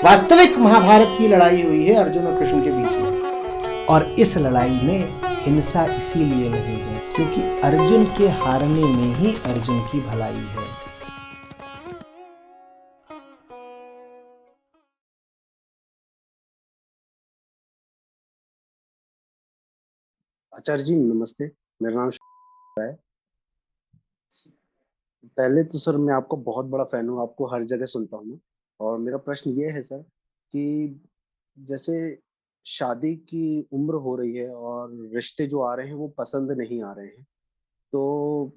वास्तविक महाभारत की लड़ाई हुई है अर्जुन और कृष्ण के बीच में। और इस लड़ाई में हिंसा इसीलिए नहीं है क्योंकि अर्जुन के हारने में ही अर्जुन की भलाई है। आचार्य जी नमस्ते। मेरा नाम है। पहले तो सर मैं आपका बहुत बड़ा फैन हूँ, आपको हर जगह सुनता हूँ मैं। और मेरा प्रश्न ये है सर कि जैसे शादी की उम्र हो रही है और रिश्ते जो आ रहे हैं वो पसंद नहीं आ रहे हैं, तो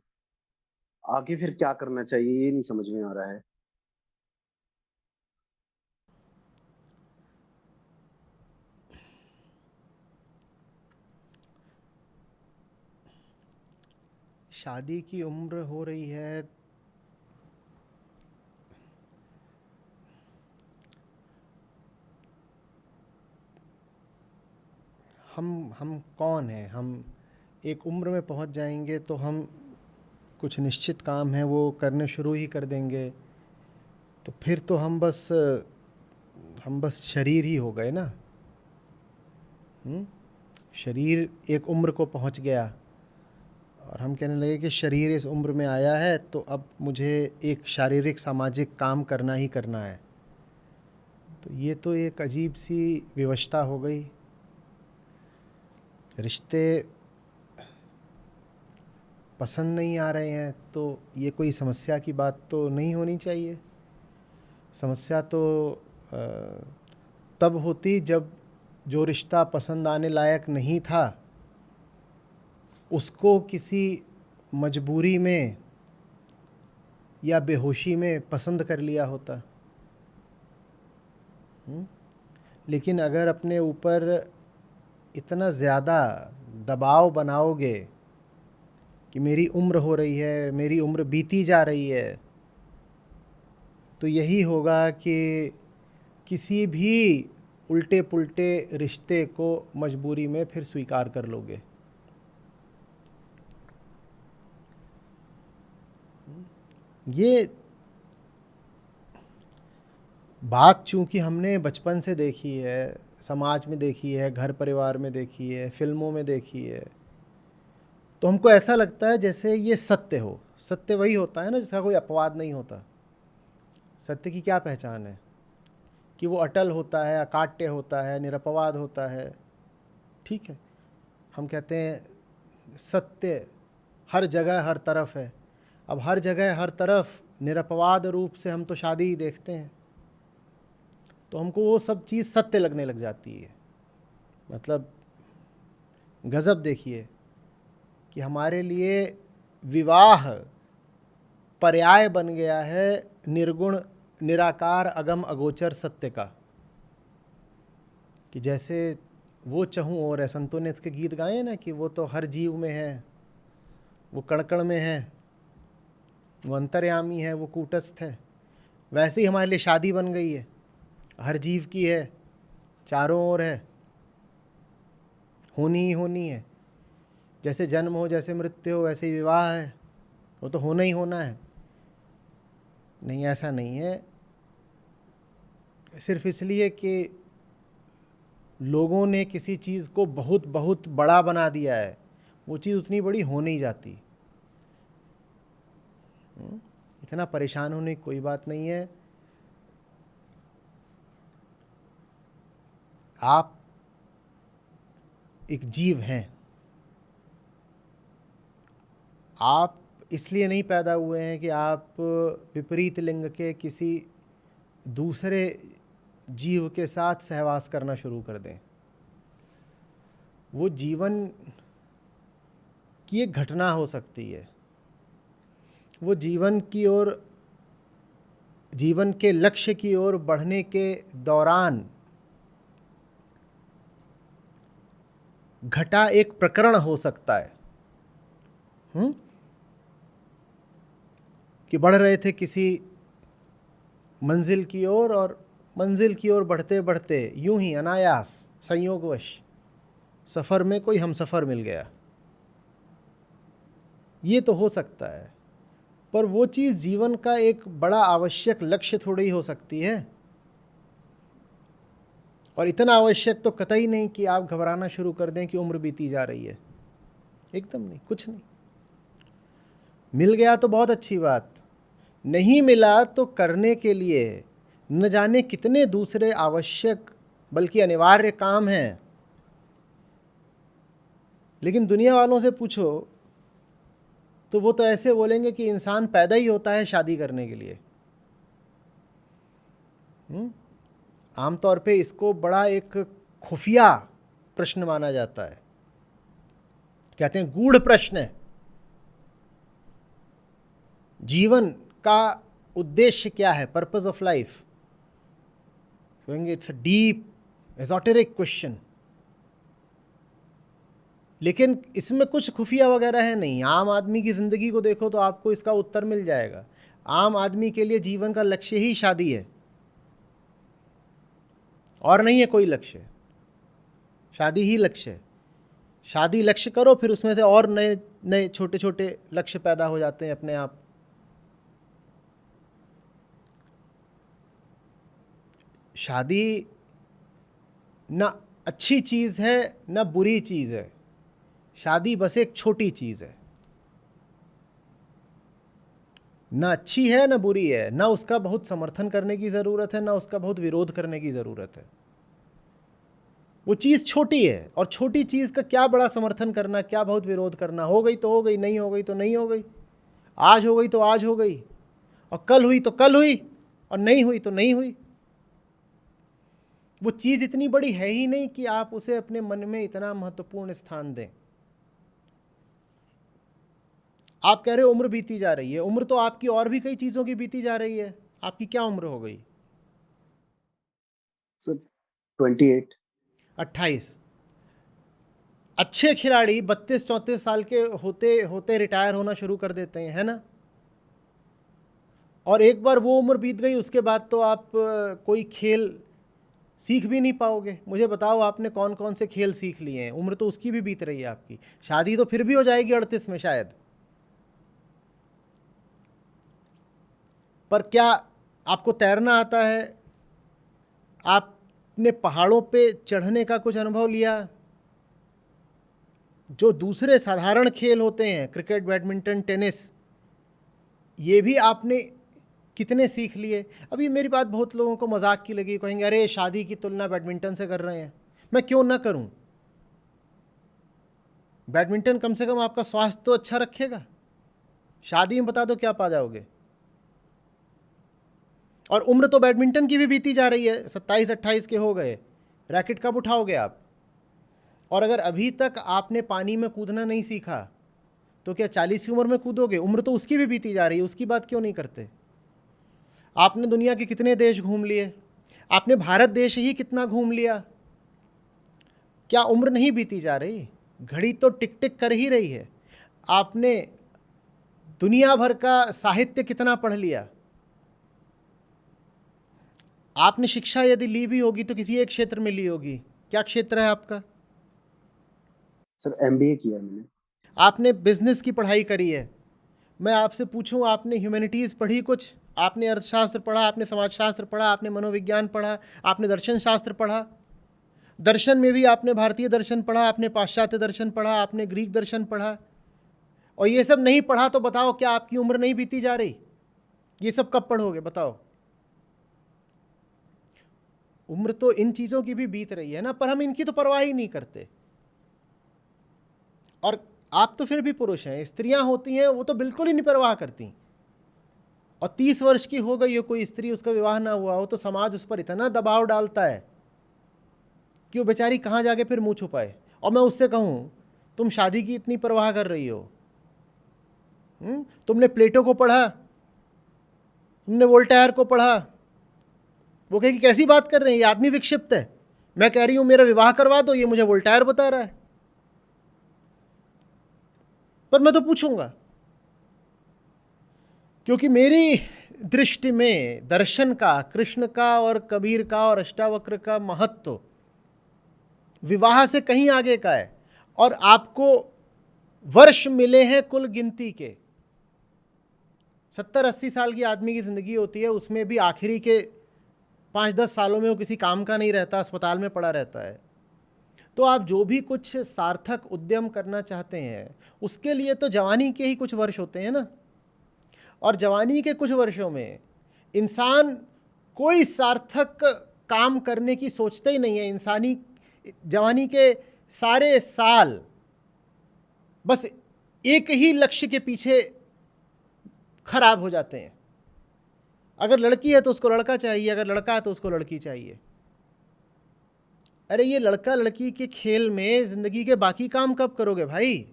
आगे फिर क्या करना चाहिए ये नहीं समझ में आ रहा है। शादी की उम्र हो रही है, हम कौन हैं? हम एक उम्र में पहुंच जाएंगे तो हम कुछ निश्चित काम है वो करने शुरू ही कर देंगे। तो फिर तो हम बस शरीर ही हो गए ना। शरीर एक उम्र को पहुंच गया और हम कहने लगे कि शरीर इस उम्र में आया है तो अब मुझे एक शारीरिक सामाजिक काम करना ही करना है। तो ये तो एक अजीब सी विवशता हो गई। रिश्ते पसंद नहीं आ रहे हैं तो ये कोई समस्या की बात तो नहीं होनी चाहिए। समस्या तो तब होती जब जो रिश्ता पसंद आने लायक नहीं था उसको किसी मजबूरी में या बेहोशी में पसंद कर लिया होता। लेकिन अगर अपने ऊपर इतना ज़्यादा दबाव बनाओगे कि मेरी उम्र हो रही है, मेरी उम्र बीती जा रही है, तो यही होगा कि किसी भी उल्टे पुल्टे रिश्ते को मजबूरी में फिर स्वीकार कर लोगे। ये बात चूँकि हमने बचपन से देखी है, समाज में देखी है, घर परिवार में देखी है, फिल्मों में देखी है, तो हमको ऐसा लगता है जैसे ये सत्य हो। सत्य वही होता है ना जिसका कोई अपवाद नहीं होता। सत्य की क्या पहचान है? कि वो अटल होता है, अकाट्य होता है, निरपवाद होता है। ठीक है, हम कहते हैं सत्य हर जगह हर तरफ है। अब हर जगह हर तरफ निरपवाद रूप से हम तो शादी ही देखते हैं, तो हमको वो सब चीज़ सत्य लगने लग जाती है। मतलब गज़ब देखिए कि हमारे लिए विवाह पर्याय बन गया है निर्गुण निराकार अगम अगोचर सत्य का। कि जैसे वो चहूँ और है, संतों ने इसके गीत गाए ना कि वो तो हर जीव में है, वो कण कण में है, वो अंतर्यामी है, वो कूटस्थ है। वैसे ही हमारे लिए शादी बन गई है, हर जीव की है, चारों ओर है, होनी ही होनी है। जैसे जन्म हो, जैसे मृत्यु हो, वैसे ही विवाह है, वो तो होना ही होना है। नहीं, ऐसा नहीं है। सिर्फ इसलिए कि लोगों ने किसी चीज़ को बहुत बहुत बड़ा बना दिया है, वो चीज़ उतनी बड़ी हो नहीं जाती। इतना परेशान होने की कोई बात नहीं है। आप एक जीव हैं। आप इसलिए नहीं पैदा हुए हैं कि आप विपरीत लिंग के किसी दूसरे जीव के साथ सहवास करना शुरू कर दें। वो जीवन की एक घटना हो सकती है। वो जीवन की ओर, जीवन के लक्ष्य की ओर बढ़ने के दौरान घटा एक प्रकरण हो सकता है। कि बढ़ रहे थे किसी मंजिल की ओर और मंजिल की ओर बढ़ते बढ़ते यूं ही अनायास संयोगवश सफ़र में कोई हमसफ़र मिल गया। ये तो हो सकता है, पर वो चीज़ जीवन का एक बड़ा आवश्यक लक्ष्य थोड़ी हो सकती है। और इतना आवश्यक तो कतई नहीं कि आप घबराना शुरू कर दें कि उम्र बीती जा रही है, एकदम नहीं, कुछ नहीं। मिल गया तो बहुत अच्छी बात, नहीं मिला तो करने के लिए न जाने कितने दूसरे आवश्यक बल्कि अनिवार्य काम हैं। लेकिन दुनिया वालों से पूछो तो वो तो ऐसे बोलेंगे कि इंसान पैदा ही होता है शादी करने के लिए। आमतौर पे इसको बड़ा एक खुफिया प्रश्न माना जाता है, कहते हैं गूढ़ प्रश्न है। जीवन का उद्देश्य क्या है, पर्पस ऑफ लाइफ, कहेंगे it's a deep esoteric question. लेकिन इसमें कुछ खुफिया वगैरह है नहीं। आम आदमी की ज़िंदगी को देखो तो आपको इसका उत्तर मिल जाएगा। आम आदमी के लिए जीवन का लक्ष्य ही शादी है, और नहीं है कोई लक्ष्य, शादी ही लक्ष्य है। शादी लक्ष्य करो, फिर उसमें से और नए नए छोटे छोटे लक्ष्य पैदा हो जाते हैं अपने आप। शादी ना अच्छी चीज़ है ना बुरी चीज़ है, शादी बस एक छोटी चीज़ है। ना अच्छी है ना बुरी है, ना उसका बहुत समर्थन करने की ज़रूरत है ना उसका बहुत विरोध करने की ज़रूरत है। वो चीज़ छोटी है, और छोटी चीज़ का क्या बड़ा समर्थन करना, क्या बहुत विरोध करना। हो गई तो हो गई, नहीं हो गई तो नहीं हो गई, आज हो गई तो आज हो गई, और कल हुई तो कल हुई, और नहीं हुई तो नहीं हुई। वो चीज़ इतनी बड़ी है ही नहीं कि आप उसे अपने मन में इतना महत्वपूर्ण स्थान दें। आप कह रहे हो उम्र बीती जा रही है, उम्र तो आपकी और भी कई चीज़ों की बीती जा रही है। आपकी क्या उम्र हो गई? सर 28। 28। अच्छे खिलाड़ी 32-34 साल के होते होते रिटायर होना शुरू कर देते हैं, है ना। और एक बार वो उम्र बीत गई, उसके बाद तो आप कोई खेल सीख भी नहीं पाओगे। मुझे बताओ आपने कौन कौन से खेल सीख लिए हैं? उम्र तो उसकी भी बीत रही है आपकी। शादी तो फिर भी हो जाएगी 38 में शायद, पर क्या आपको तैरना आता है? आपने पहाड़ों पे चढ़ने का कुछ अनुभव लिया? जो दूसरे साधारण खेल होते हैं, क्रिकेट, बैडमिंटन, टेनिस, ये भी आपने कितने सीख लिए? अभी मेरी बात बहुत लोगों को मजाक की लगी, कहेंगे अरे शादी की तुलना बैडमिंटन से कर रहे हैं। मैं क्यों ना करूं? बैडमिंटन कम से कम आपका स्वास्थ्य तो अच्छा रखेगा। शादी में बता दो क्या पा जाओगे। और उम्र तो बैडमिंटन की भी बीती जा रही है, 27-28 के हो गए, रैकेट कब उठाओगे आप? और अगर अभी तक आपने पानी में कूदना नहीं सीखा तो क्या 40 की उम्र में कूदोगे? उम्र तो उसकी भी बीती जा रही है, उसकी बात क्यों नहीं करते? आपने दुनिया के कितने देश घूम लिए? आपने भारत देश ही कितना घूम लिया? क्या उम्र नहीं बीती जा रही? घड़ी तो टिक टिक कर ही रही है। आपने दुनिया भर का साहित्य कितना पढ़ लिया? आपने शिक्षा यदि ली भी होगी तो किसी एक क्षेत्र में ली होगी। क्या क्षेत्र है आपका? सर एमबीए किया है मैंने। आपने बिजनेस की पढ़ाई करी है। मैं आपसे पूछूं, आपने ह्यूमैनिटीज़ पढ़ी कुछ? आपने अर्थशास्त्र पढ़ा, आपने समाजशास्त्र पढ़ा, आपने मनोविज्ञान पढ़ा, आपने दर्शन शास्त्र पढ़ा। दर्शन में भी आपने भारतीय दर्शन पढ़ा, आपने पाश्चात्य दर्शन पढ़ा, आपने ग्रीक दर्शन पढ़ा। और ये सब नहीं पढ़ा तो बताओ क्या आपकी उम्र नहीं बीती जा रही? ये सब कब पढ़ोगे बताओ? उम्र तो इन चीज़ों की भी बीत रही है ना, पर हम इनकी तो परवाह ही नहीं करते। और आप तो फिर भी पुरुष हैं, स्त्रियां होती हैं वो तो बिल्कुल ही नहीं परवाह करती। और 30 वर्ष की हो गई हो कोई स्त्री, उसका विवाह ना हुआ हो, तो समाज उस पर इतना दबाव डालता है कि वो बेचारी कहाँ जाके फिर मुंह छुपाए। और मैं उससे कहूँ तुम शादी की इतनी परवाह कर रही हो, तुमने प्लेटो को पढ़ा, तुमने वोल्टेयर को पढ़ा। वो कहे कि कैसी बात कर रहे हैं, ये आदमी विक्षिप्त है। मैं कह रही हूँ मेरा विवाह करवा दो, ये मुझे वोल्टेयर बता रहा है। पर मैं तो पूछूंगा, क्योंकि मेरी दृष्टि में दर्शन का, कृष्ण का और कबीर का और अष्टावक्र का महत्व विवाह से कहीं आगे का है। और आपको वर्ष मिले हैं कुल गिनती के। 70-80 साल की आदमी की ज़िंदगी होती है, उसमें भी आखिरी के 5-10 सालों में वो किसी काम का नहीं रहता, अस्पताल में पड़ा रहता है। तो आप जो भी कुछ सार्थक उद्यम करना चाहते हैं, उसके लिए तो जवानी के ही कुछ वर्ष होते हैं ना। और जवानी के कुछ वर्षों में इंसान कोई सार्थक काम करने की सोचता ही नहीं है। इंसानी जवानी के सारे साल बस एक ही लक्ष्य के पीछे खराब हो जाते हैं। अगर लड़की है तो उसको लड़का चाहिए, अगर लड़का है तो उसको लड़की चाहिए। अरे ये लड़का लड़की के खेल में जिंदगी के बाकी काम कब करोगे भाई?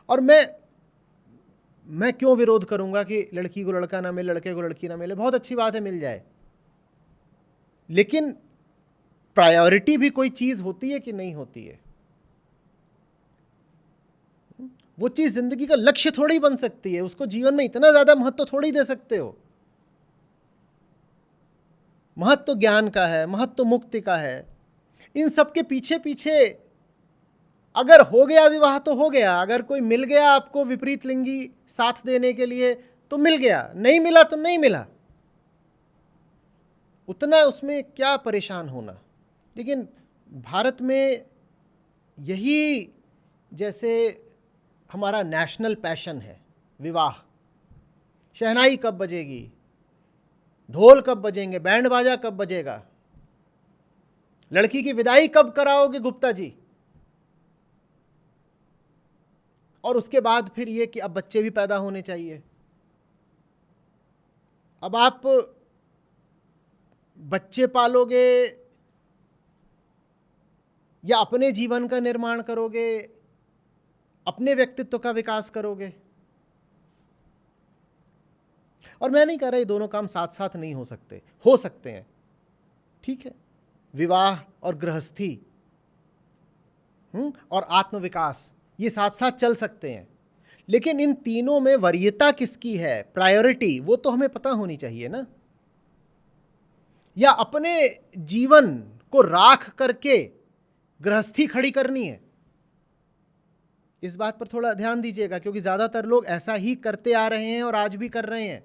और मैं क्यों विरोध करूंगा कि लड़की को लड़का ना मिले, लड़के को लड़की ना मिले? बहुत अच्छी बात है, मिल जाए, लेकिन प्रायोरिटी भी कोई चीज होती है कि नहीं होती है? वो चीज जिंदगी का लक्ष्य थोड़ी बन सकती है, उसको जीवन में इतना ज्यादा महत्व थोड़ी दे सकते हो। महत्व ज्ञान का है, महत्व मुक्ति का है। इन सब के पीछे पीछे अगर हो गया विवाह तो हो गया, अगर कोई मिल गया आपको विपरीत लिंगी साथ देने के लिए तो मिल गया, नहीं मिला तो नहीं मिला, उतना उसमें क्या परेशान होना। लेकिन भारत में यही जैसे हमारा नेशनल पैशन है, विवाह। शहनाई कब बजेगी, ढोल कब बजेंगे, बैंड बाजा कब बजेगा, लड़की की विदाई कब कराओगे गुप्ता जी, और उसके बाद फिर ये कि अब बच्चे भी पैदा होने चाहिए। अब आप बच्चे पालोगे या अपने जीवन का निर्माण करोगे, अपने व्यक्तित्व का विकास करोगे? और मैं नहीं कह रहा ये दोनों काम साथ साथ नहीं हो सकते, हो सकते हैं, ठीक है। विवाह और गृहस्थी और आत्मविकास ये साथ साथ चल सकते हैं, लेकिन इन तीनों में वरीयता किसकी है, प्रायोरिटी, वो तो हमें पता होनी चाहिए ना। या अपने जीवन को राख करके गृहस्थी खड़ी करनी है? इस बात पर थोड़ा ध्यान दीजिएगा, क्योंकि ज्यादातर लोग ऐसा ही करते आ रहे हैं और आज भी कर रहे हैं।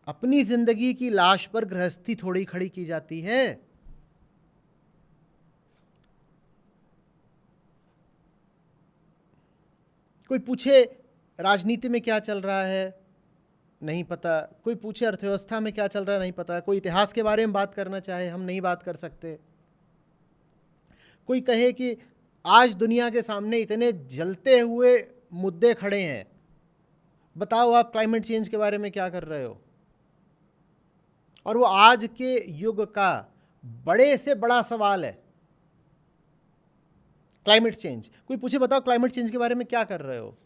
अपनी जिंदगी की लाश पर गृहस्थी थोड़ी खड़ी की जाती है। कोई पूछे राजनीति में क्या चल रहा है, नहीं पता। कोई पूछे अर्थव्यवस्था में क्या चल रहा है, नहीं पता। कोई इतिहास के बारे में बात करना चाहे, हम नहीं बात कर सकते। कोई कहे कि आज दुनिया के सामने इतने जलते हुए मुद्दे खड़े हैं, बताओ आप क्लाइमेट चेंज के बारे में क्या कर रहे हो? और वो आज के युग का बड़े से बड़ा सवाल है, क्लाइमेट चेंज। कोई पूछे बताओ क्लाइमेट चेंज के बारे में क्या कर रहे हो,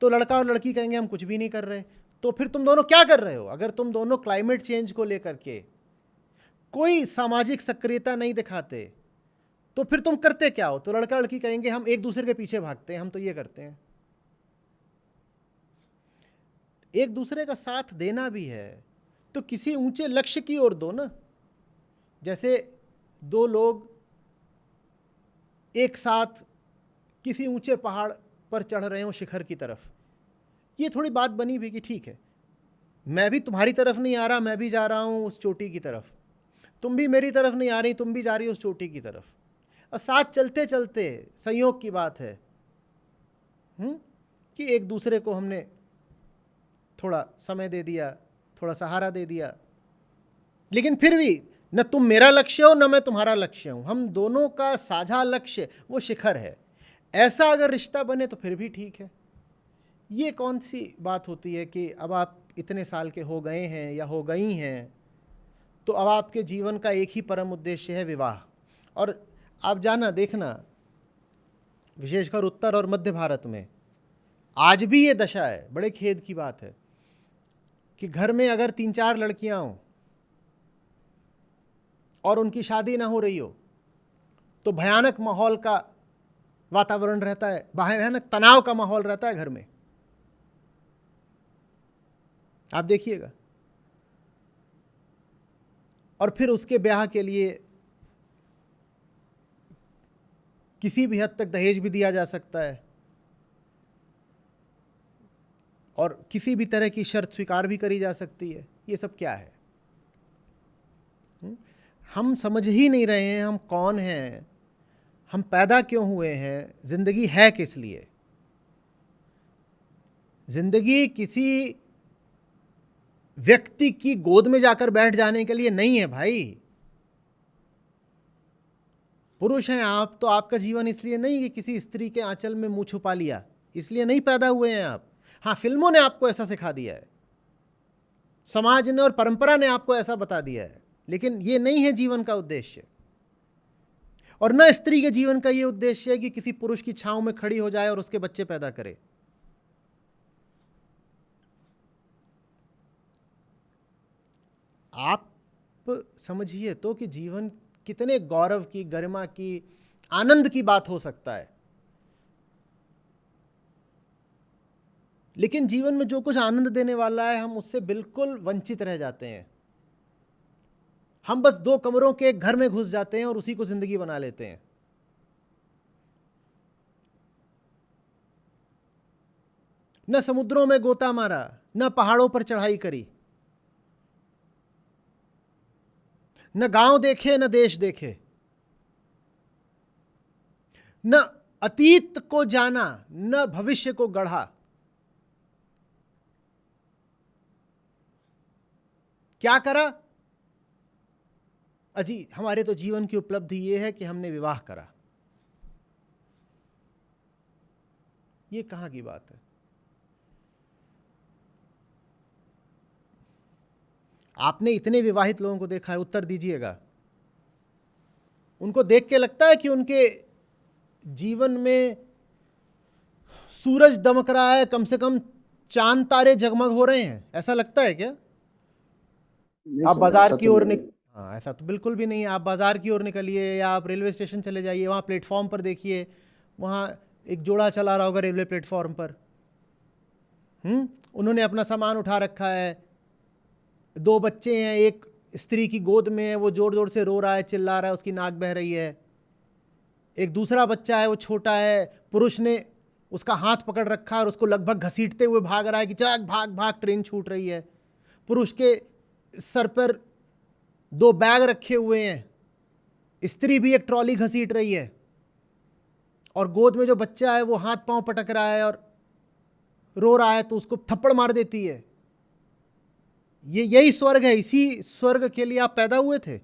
तो लड़का और लड़की कहेंगे हम कुछ भी नहीं कर रहे। तो फिर तुम दोनों क्या कर रहे हो? अगर तुम दोनों क्लाइमेट चेंज को लेकर के कोई सामाजिक सक्रियता नहीं दिखाते तो फिर तुम करते क्या हो? तो लड़का लड़की कहेंगे हम एक दूसरे के पीछे भागते हैं, हम तो ये करते हैं। एक दूसरे का साथ देना भी है तो किसी ऊंचे लक्ष्य की ओर दो ना। जैसे दो लोग एक साथ किसी ऊंचे पहाड़ पर चढ़ रहे हो शिखर की तरफ, ये थोड़ी बात बनी भी कि ठीक है मैं भी तुम्हारी तरफ नहीं आ रहा, मैं भी जा रहा हूं उस चोटी की तरफ, तुम भी मेरी तरफ नहीं आ रही, तुम भी जा रही हो उस चोटी की तरफ, और साथ चलते चलते संयोग की बात है कि एक दूसरे को हमने थोड़ा समय दे दिया, थोड़ा सहारा दे दिया, लेकिन फिर भी न तुम मेरा लक्ष्य हो न मैं तुम्हारा लक्ष्य हूं, हम दोनों का साझा लक्ष्य वो शिखर है। ऐसा अगर रिश्ता बने तो फिर भी ठीक है। ये कौन सी बात होती है कि अब आप इतने साल के हो गए हैं या हो गई हैं तो अब आपके जीवन का एक ही परम उद्देश्य है विवाह। और आप जाना देखना, विशेषकर उत्तर और मध्य भारत में आज भी ये दशा है। बड़े खेद की बात है कि घर में अगर 3-4 लड़कियां हों और उनकी शादी ना हो रही हो तो भयानक माहौल का वातावरण रहता है, भयानक तनाव का माहौल रहता है घर में। आप देखिएगा। और फिर उसके ब्याह के लिए किसी भी हद तक दहेज भी दिया जा सकता है और किसी भी तरह की शर्त स्वीकार भी करी जा सकती है। ये सब क्या है? हम समझ ही नहीं रहे हैं हम कौन हैं, हम पैदा क्यों हुए हैं, जिंदगी है किस लिए। जिंदगी किसी व्यक्ति की गोद में जाकर बैठ जाने के लिए नहीं है भाई। पुरुष हैं आप तो आपका जीवन इसलिए नहीं कि किसी स्त्री के आंचल में मुंह छुपा लिया, इसलिए नहीं पैदा हुए हैं आप। हाँ, फिल्मों ने आपको ऐसा सिखा दिया है, समाज ने और परंपरा ने आपको ऐसा बता दिया है, लेकिन ये नहीं है जीवन का उद्देश्य। और न स्त्री के जीवन का ये उद्देश्य है कि किसी पुरुष की छांव में खड़ी हो जाए और उसके बच्चे पैदा करे। आप समझिए तो कि जीवन कितने गौरव की, गरिमा की, आनंद की बात हो सकता है। लेकिन जीवन में जो कुछ आनंद देने वाला है हम उससे बिल्कुल वंचित रह जाते हैं। हम बस 2 कमरों के एक घर में घुस जाते हैं और उसी को जिंदगी बना लेते हैं। न समुद्रों में गोता मारा, न पहाड़ों पर चढ़ाई करी, न गांव देखे न देश देखे, न अतीत को जाना न भविष्य को गढ़ा। क्या करा? अजी हमारे तो जीवन की उपलब्धि यह है कि हमने विवाह करा। ये कहां की बात है? आपने इतने विवाहित लोगों को देखा है, उत्तर दीजिएगा। उनको देख के लगता है कि उनके जीवन में सूरज दमक रहा है, कम से कम चांद तारे जगमग हो रहे हैं, ऐसा लगता है क्या? नहीं आप सर, बाजार ऐसा की तो ओर नहीं है। हाँ, ऐसा तो बिल्कुल भी नहीं है। आप बाजार की ओर निकलिए या आप रेलवे स्टेशन चले जाइए, वहाँ प्लेटफॉर्म पर देखिए, वहाँ एक जोड़ा चला रहा होगा रेलवे प्लेटफॉर्म पर। उन्होंने अपना सामान उठा रखा है, 2 बच्चे हैं, एक स्त्री की गोद में है, वो जोर जोर से रो रहा है, चिल्ला रहा है, उसकी नाक बह रही है। एक दूसरा बच्चा है, वो छोटा है, पुरुष ने उसका हाथ पकड़ रखा है और उसको लगभग घसीटते हुए भाग रहा है कि चल भाग भाग, ट्रेन छूट रही है। पुरुष के सर पर 2 बैग रखे हुए हैं, स्त्री भी एक ट्रॉली घसीट रही है, और गोद में जो बच्चा है वो हाथ पांव पटक रहा है और रो रहा है, तो उसको थप्पड़ मार देती है। यही स्वर्ग है, इसी स्वर्ग के लिए आप पैदा हुए थे।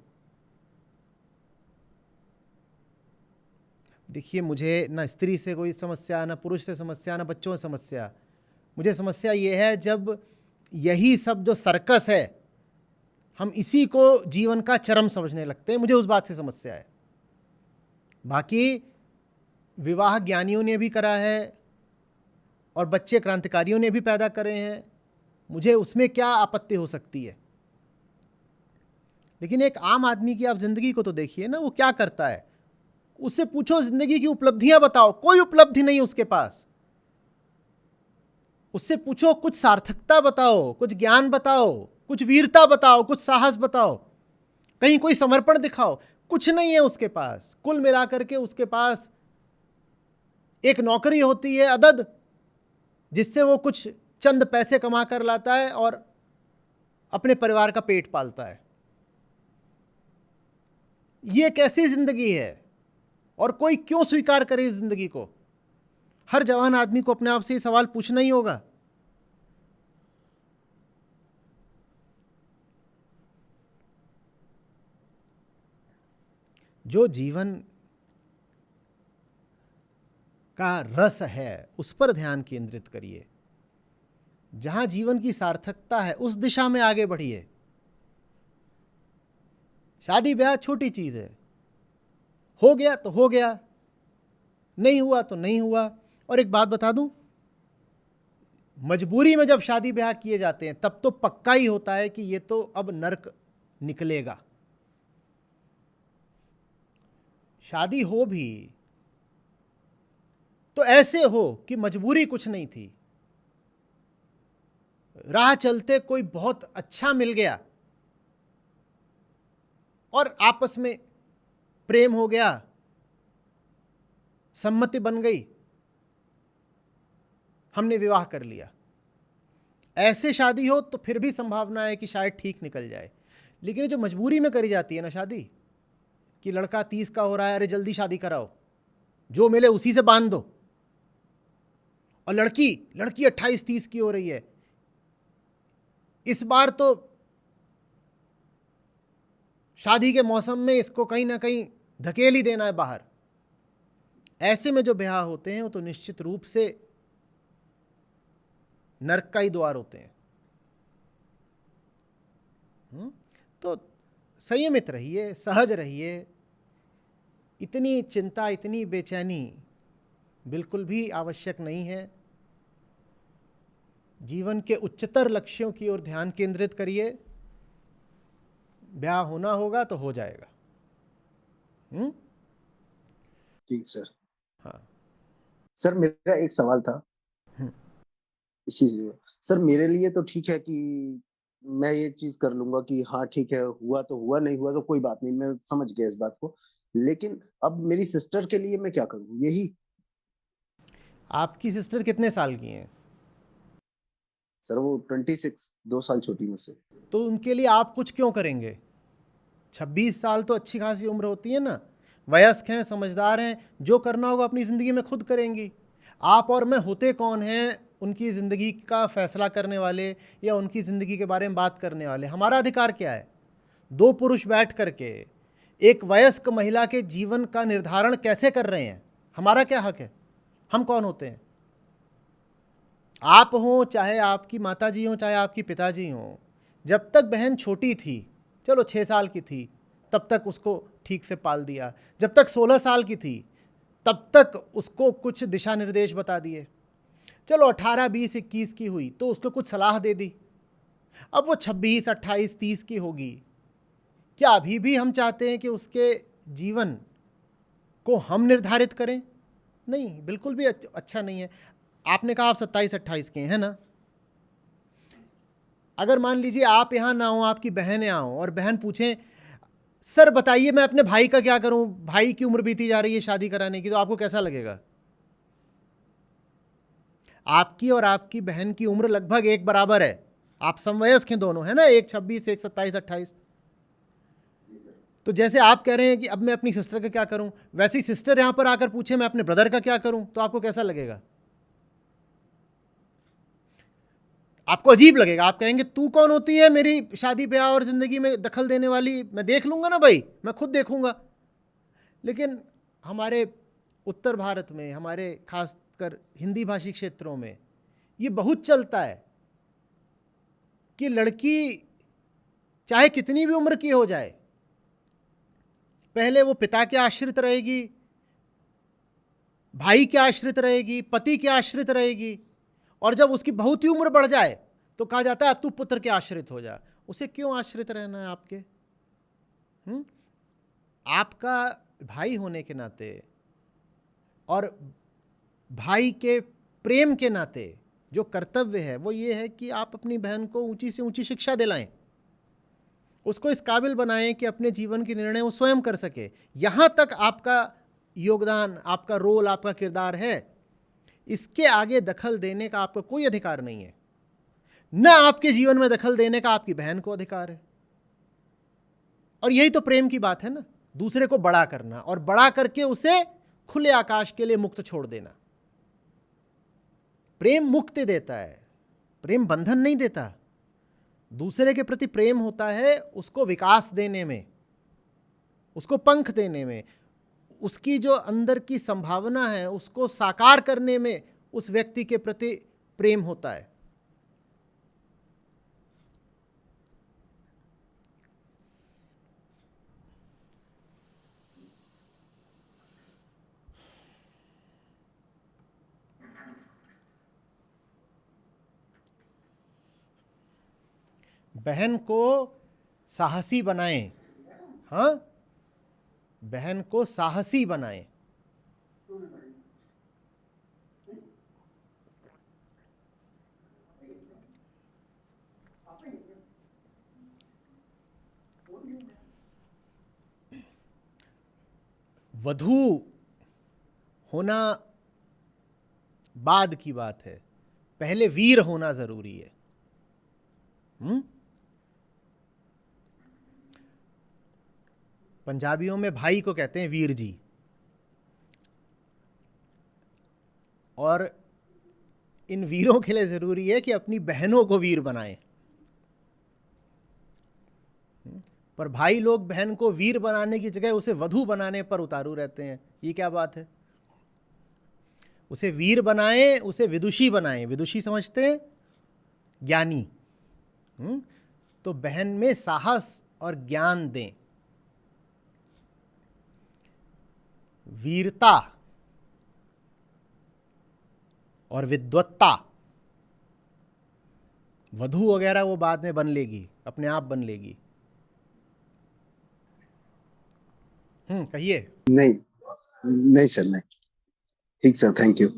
देखिए, मुझे ना स्त्री से कोई समस्या, ना पुरुष से समस्या, ना बच्चों से समस्या। मुझे समस्या ये है जब यही सब जो सर्कस है हम इसी को जीवन का चरम समझने लगते हैं, मुझे उस बात से समस्या है। बाकी विवाह ज्ञानियों ने भी करा है और बच्चे क्रांतिकारियों ने भी पैदा करे हैं, मुझे उसमें क्या आपत्ति हो सकती है। लेकिन एक आम आदमी की आप जिंदगी को तो देखिए ना, वो क्या करता है। उससे पूछो जिंदगी की उपलब्धियां बताओ, कोई उपलब्धि नहीं उसके पास। उससे पूछो कुछ सार्थकता बताओ, कुछ ज्ञान बताओ, कुछ वीरता बताओ, कुछ साहस बताओ, कहीं कोई समर्पण दिखाओ, कुछ नहीं है उसके पास। कुल मिलाकर के उसके पास एक नौकरी होती है अदद, जिससे वो कुछ चंद पैसे कमा कर लाता है और अपने परिवार का पेट पालता है। ये कैसी जिंदगी है और कोई क्यों स्वीकार करे इस जिंदगी को? हर जवान आदमी को अपने आप से ये सवाल पूछना ही होगा। जो जीवन का रस है उस पर ध्यान केंद्रित करिए। जहां जीवन की सार्थकता है उस दिशा में आगे बढ़िए। शादी ब्याह छोटी चीज है, हो गया तो हो गया, नहीं हुआ तो नहीं हुआ। और एक बात बता दूं, मजबूरी में जब शादी ब्याह किए जाते हैं तब तो पक्का ही होता है कि ये तो अब नर्क निकलेगा। शादी हो भी तो ऐसे हो कि मजबूरी कुछ नहीं थी, राह चलते कोई बहुत अच्छा मिल गया और आपस में प्रेम हो गया, सम्मति बन गई, हमने विवाह कर लिया। ऐसे शादी हो तो फिर भी संभावना है कि शायद ठीक निकल जाए। लेकिन ये जो मजबूरी में करी जाती है ना शादी, कि लड़का 30 का हो रहा है, अरे जल्दी शादी कराओ, जो मिले उसी से बांध दो, और लड़की लड़की 28-30 की हो रही है, इस बार तो शादी के मौसम में इसको कहीं ना कहीं धकेल ही देना है बाहर। ऐसे में जो ब्याह होते हैं वो तो निश्चित रूप से नरक का ही द्वार होते हैं। तो संयमित रहिए, सहज रहिए। इतनी चिंता, इतनी बेचैनी बिल्कुल भी आवश्यक नहीं है। जीवन के उच्चतर लक्ष्यों की ओर ध्यान केंद्रित करिए। ब्याह होना होगा तो हो जाएगा। ठीक सर। हाँ। सर मेरा एक सवाल था हम्म। इसी से। सर मेरे लिए तो ठीक है कि मैं ये चीज कर लूंगा कि हाँ ठीक है, हुआ तो हुआ, नहीं हुआ तो कोई बात नहीं, मैं समझ गया इस बात को। लेकिन अब मेरी सिस्टर के लिए मैं क्या करूँ, यही। आपकी सिस्टर कितने साल की हैं? सर वो 26, 2 साल छोटी मुझसे। तो उनके लिए आप कुछ क्यों करेंगे? 26 साल तो अच्छी खासी उम्र होती है ना। वयस्क हैं, समझदार हैं, जो करना होगा अपनी ज़िंदगी में खुद करेंगी। आप और मैं होते कौन हैं उनकी ज़िंदगी का फैसला करने वाले या उनकी ज़िंदगी के बारे में बात करने वाले? हमारा अधिकार क्या है? दो पुरुष बैठ करके एक वयस्क महिला के जीवन का निर्धारण कैसे कर रहे हैं? हमारा क्या हक है? हम कौन होते हैं? आप हों, चाहे आपकी माताजी हों, चाहे आपकी पिताजी हों, जब तक बहन छोटी थी, चलो 6 साल की थी, तब तक उसको ठीक से पाल दिया। जब तक 16 साल की थी, तब तक उसको कुछ दिशा निर्देश बता दिए। चलो 18, 20, 21 की हुई तो उसको कुछ सलाह दे दी। अब वो 26, 28, 30 की होगी, क्या अभी भी हम चाहते हैं कि उसके जीवन को हम निर्धारित करें? नहीं, बिल्कुल भी अच्छा नहीं है। आपने कहा आप 27, 28 के हैं ना। अगर मान लीजिए आप यहाँ ना हो, आपकी बहन यहाँ हो, और बहन पूछें, सर बताइए मैं अपने भाई का क्या करूं, भाई की उम्र बीती जा रही है शादी कराने की, तो आपको कैसा लगेगा? आपकी और आपकी बहन की उम्र लगभग एक बराबर है। आप समवयस्क हैं दोनों, है ना, एक 26, एक 27, 28। तो जैसे आप कह रहे हैं कि अब मैं अपनी सिस्टर का क्या करूं, वैसे ही सिस्टर यहां पर आकर पूछे मैं अपने ब्रदर का क्या करूं, तो आपको कैसा लगेगा? आपको अजीब लगेगा। आप कहेंगे तू कौन होती है मेरी शादी ब्याह और ज़िंदगी में दखल देने वाली? मैं देख लूँगा ना भाई, मैं खुद देखूँगा। लेकिन हमारे उत्तर भारत में, हमारे खासकर हिंदी भाषी क्षेत्रों में ये बहुत चलता है कि लड़की चाहे कितनी भी उम्र की हो जाए, पहले वो पिता के आश्रित रहेगी, भाई के आश्रित रहेगी, पति के आश्रित रहेगी, और जब उसकी बहुत ही उम्र बढ़ जाए तो कहा जाता है अब तू पुत्र के आश्रित हो जा। उसे क्यों आश्रित रहना है आपके? आपका भाई होने के नाते और भाई के प्रेम के नाते जो कर्तव्य है वो ये है कि आप अपनी बहन को ऊंची से ऊंची शिक्षा दिलाएं, उसको इस काबिल बनाएं कि अपने जीवन के निर्णय वो स्वयं कर सके। यहां तक आपका योगदान, आपका रोल, आपका किरदार है। इसके आगे दखल देने का आपका कोई अधिकार नहीं है। न आपके जीवन में दखल देने का आपकी बहन को अधिकार है। और यही तो प्रेम की बात है ना, दूसरे को बड़ा करना और बड़ा करके उसे खुले आकाश के लिए मुक्त छोड़ देना। प्रेम मुक्ति देता है, प्रेम बंधन नहीं देता। दूसरे के प्रति प्रेम होता है उसको विकास देने में, उसको पंख देने में, उसकी जो अंदर की संभावना है उसको साकार करने में उस व्यक्ति के प्रति प्रेम होता है। बहन को साहसी बनाएं। हाँ, बहन को साहसी बनाएं। वधू होना बाद की बात है, पहले वीर होना जरूरी है। हम्म? पंजाबियों में भाई को कहते हैं वीर जी, और इन वीरों के लिए जरूरी है कि अपनी बहनों को वीर बनाएं। पर भाई लोग बहन को वीर बनाने की जगह उसे वधू बनाने पर उतारू रहते हैं। ये क्या बात है? उसे वीर बनाएं, उसे विदुषी बनाएं। विदुषी समझते हैं ज्ञानी। तो बहन में साहस और ज्ञान दें, वीरता और विद्वत्ता। वधू वगैरह वो बाद में बन लेगी, अपने आप बन लेगी। कहिए। नहीं, नहीं सर, नहीं। ठीक सर, थैंक यू।